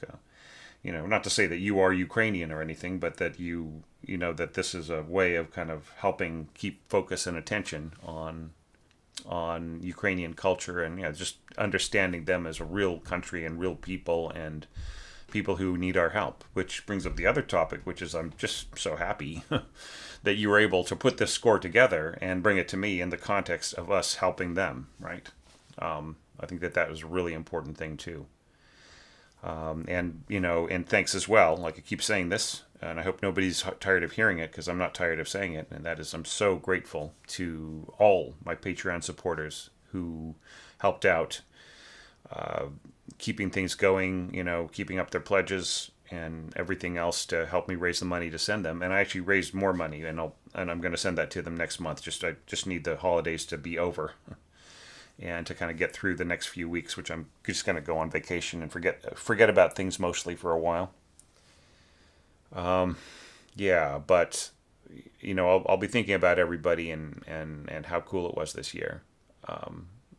Not to say that you are Ukrainian or anything, but that that this is a way of kind of helping keep focus and attention on Ukrainian culture, and just understanding them as a real country and real people, and people who need our help. Which brings up the other topic, which is I'm just so happy that you were able to put this score together and bring it to me in the context of us helping them, right? I think that is a really important thing too. And thanks as well. Like I keep saying this, and I hope nobody's tired of hearing it, because I'm not tired of saying it. And that is, I'm so grateful to all my Patreon supporters who helped out, keeping things going, keeping up their pledges and everything else to help me raise the money to send them. And I actually raised more money, and I'm going to send that to them next month. I just need the holidays to be over, and to kind of get through the next few weeks, which I'm just going to go on vacation and forget about things mostly for a while. Yeah, but I'll be thinking about everybody and how cool it was this year.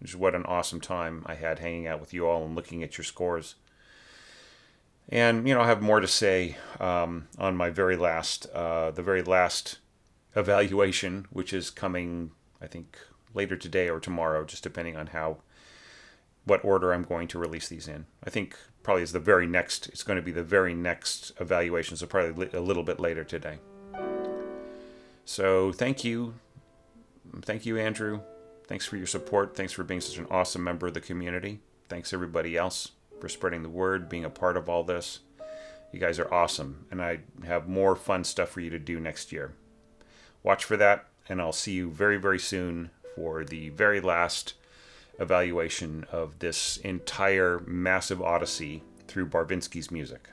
Just what an awesome time I had hanging out with you all and looking at your scores. And I'll have more to say on my the very last evaluation, which is coming, I think, later today or tomorrow, just depending on what order I'm going to release these in. I think probably it's going to be the very next evaluation, so probably a little bit later today. So thank you, Andrew. Thanks for your support. Thanks for being such an awesome member of the community. Thanks everybody else for spreading the word, being a part of all this. You guys are awesome, and I have more fun stuff for you to do next year. Watch for that, and I'll see you very, very soon for the very last evaluation of this entire massive odyssey through Barvinsky's music.